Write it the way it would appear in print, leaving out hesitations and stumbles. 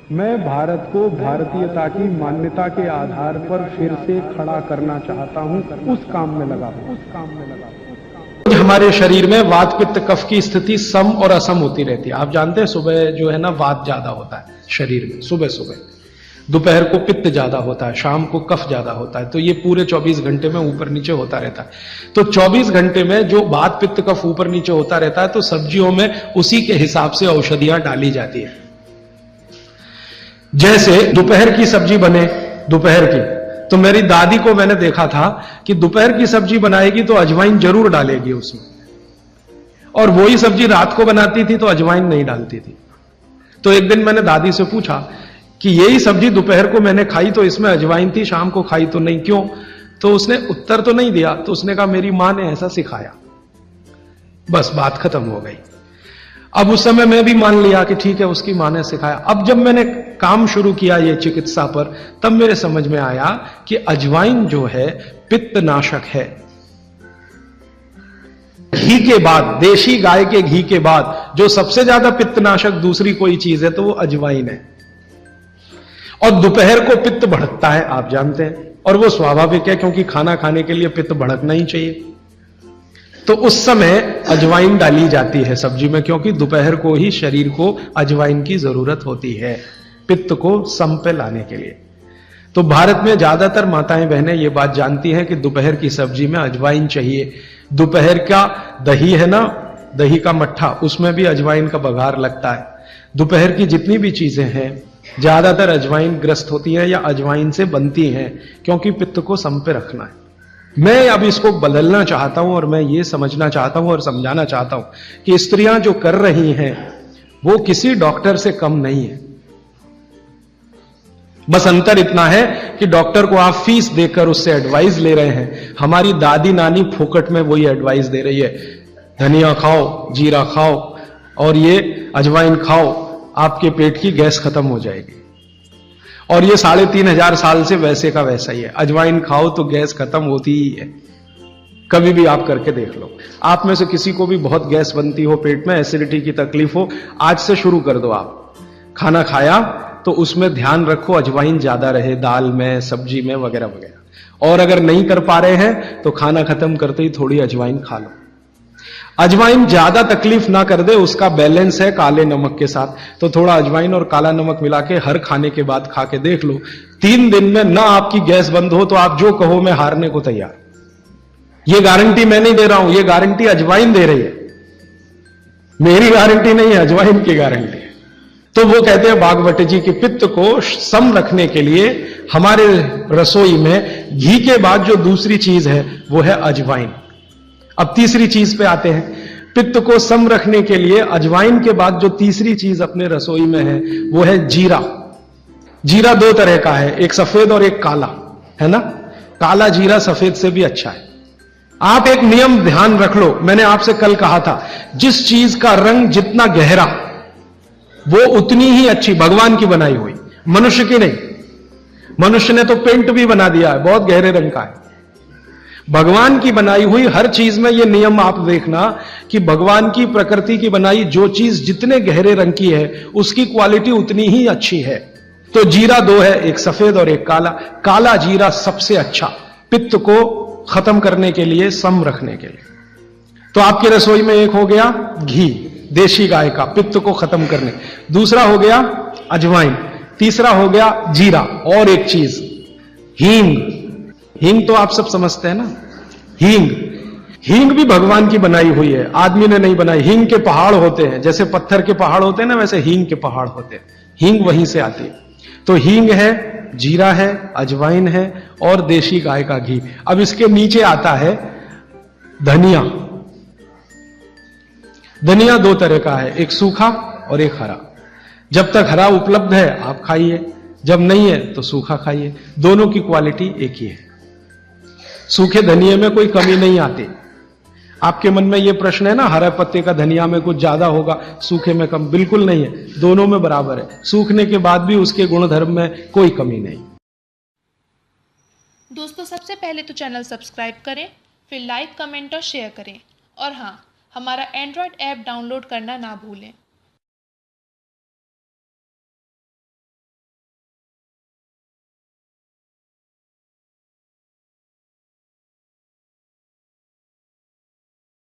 मैं भारत को भारतीयता की मान्यता के आधार पर फिर से खड़ा करना चाहता हूं, उस काम में लगा हूं। हमारे शरीर में वात पित्त कफ की स्थिति सम और असम होती रहती है। आप जानते हैं सुबह जो है ना वात ज्यादा होता है शरीर में, सुबह सुबह। दोपहर को पित्त ज्यादा होता है, शाम को कफ ज्यादा होता है। तो ये पूरे 24 घंटे में ऊपर नीचे होता रहता है। तो 24 घंटे में जो वात पित्त कफ ऊपर नीचे होता रहता है, तो सब्जियों में उसी के हिसाब से औषधियां डाली जाती है। जैसे दोपहर की सब्जी बने, दोपहर की, तो मेरी दादी को मैंने देखा था कि दोपहर की सब्जी बनाएगी तो अजवाइन जरूर डालेगी उसमें, और वही सब्जी रात को बनाती थी तो अजवाइन नहीं डालती थी। तो एक दिन मैंने दादी से पूछा कि यही सब्जी दोपहर को मैंने खाई तो इसमें अजवाइन थी, शाम को खाई तो नहीं, क्यों? तो उसने उत्तर तो नहीं दिया। तो उसने कहा मेरी मां ने ऐसा सिखाया। बस बात खत्म हो गई। अब उस समय मैं भी मान लिया कि ठीक है, उसकी मां ने सिखाया। अब जब मैंने काम शुरू किया ये चिकित्सा पर, तब मेरे समझ में आया कि अजवाइन जो है पित्तनाशक है। घी के बाद, देशी गाय के घी के बाद जो सबसे ज्यादा पित्तनाशक दूसरी कोई चीज है तो वो अजवाइन है। और दोपहर को पित्त भड़कता है, आप जानते हैं, और वो स्वाभाविक है क्योंकि खाना खाने के लिए पित्त भड़कना ही चाहिए। तो उस समय अजवाइन डाली जाती है सब्जी में, क्योंकि दोपहर को ही शरीर को अजवाइन की जरूरत होती है पित्त को सम पे लाने के लिए। तो भारत में ज्यादातर माताएं बहनें ये बात जानती हैं कि दोपहर की सब्जी में अजवाइन चाहिए। दोपहर का दही है ना, दही का मट्ठा, उसमें भी अजवाइन का बघार लगता है। दोपहर की जितनी भी चीजें हैं ज्यादातर अजवाइन ग्रस्त होती हैं या अजवाइन से बनती हैं, क्योंकि पित्त को सम पे रखना है। मैं अब इसको बदलना चाहता हूं और मैं ये समझना चाहता हूं और समझाना चाहता हूं कि स्त्रियां जो कर रही हैं वो किसी डॉक्टर से कम नहीं है। बस अंतर इतना है कि डॉक्टर को आप फीस देकर उससे एडवाइस ले रहे हैं। हमारी दादी नानी फोकट में वही एडवाइस दे रही है, धनिया खाओ, जीरा खाओ और ये अजवाइन खाओ, आपके पेट की गैस खत्म हो जाएगी। और ये 3500 साल से वैसे का वैसा ही है। अजवाइन खाओ तो गैस खत्म होती ही है। कभी भी आप करके देख लो। आप में से किसी को भी बहुत गैस बनती हो, पेट में एसिडिटी की तकलीफ हो, आज से शुरू कर दो। आप खाना खाया तो उसमें ध्यान रखो अजवाइन ज्यादा रहे, दाल में, सब्जी में, वगैरह वगैरह। और अगर नहीं कर पा रहे हैं तो खाना खत्म करते ही थोड़ी अजवाइन खा लो। अजवाइन ज्यादा तकलीफ ना कर दे, उसका बैलेंस है काले नमक के साथ। तो थोड़ा अजवाइन और काला नमक मिला के हर खाने के बाद खा के देख लो। 3 दिन में ना आपकी गैस बंद हो तो आप जो कहो मैं हारने को तैयार। ये गारंटी मैं नहीं दे रहा हूं, ये गारंटी अजवाइन दे रही है। मेरी गारंटी नहीं है, अजवाइन की गारंटी है। तो वो कहते हैं बागवट जी कि पित्त को सम रखने के लिए हमारे रसोई में घी के बाद जो दूसरी चीज है वो है अजवाइन। अब तीसरी चीज पे आते हैं। पित्त को सम रखने के लिए अजवाइन के बाद जो तीसरी चीज अपने रसोई में है वो है जीरा। जीरा 2 तरह का है, एक सफेद और एक काला, है ना। काला जीरा सफेद से भी अच्छा है। आप एक नियम ध्यान रख लो, मैंने आपसे कल कहा था, जिस चीज का रंग जितना गहरा वो उतनी ही अच्छी, भगवान की बनाई हुई, मनुष्य की नहीं। मनुष्य ने तो पेंट भी बना दिया है, बहुत गहरे रंग का है। भगवान की बनाई हुई हर चीज में ये नियम आप देखना कि भगवान की प्रकृति की बनाई जो चीज जितने गहरे रंग की है उसकी क्वालिटी उतनी ही अच्छी है। तो जीरा 2 है, एक सफेद और एक काला। काला जीरा सबसे अच्छा, पित्त को खत्म करने के लिए, सम रखने के लिए। तो आपकी रसोई में एक हो गया घी देशी गाय का, पित्त को खत्म करने। दूसरा हो गया अजवाइन। तीसरा हो गया जीरा। और एक चीज हींग। हींग तो आप सब समझते हैं ना। हींग, हींग भी भगवान की बनाई हुई है, आदमी ने नहीं बनाई। हींग के पहाड़ होते हैं, जैसे पत्थर के पहाड़ होते हैं ना, वैसे हींग के पहाड़ होते हैं। हींग वहीं से आती है। तो हींग है, जीरा है, अजवाइन है और देशी गाय का घी। अब इसके नीचे आता है धनिया। धनिया 2 तरह का है, एक सूखा और एक हरा। जब तक हरा उपलब्ध है आप खाइए, जब नहीं है तो सूखा खाइए। दोनों की क्वालिटी एक ही है। सूखे धनिये में कोई कमी नहीं आती। आपके मन में यह प्रश्न है ना, हरे पत्ते का धनिया में कुछ ज्यादा होगा, सूखे में कम, बिल्कुल नहीं है, दोनों में बराबर है। सूखने के बाद भी उसके गुणधर्म में कोई कमी नहीं। दोस्तों, सबसे पहले तो चैनल सब्सक्राइब करें, फिर लाइक, कमेंट और शेयर करें। और हाँ, हमारा एंड्रॉयड ऐप डाउनलोड करना ना भूलें।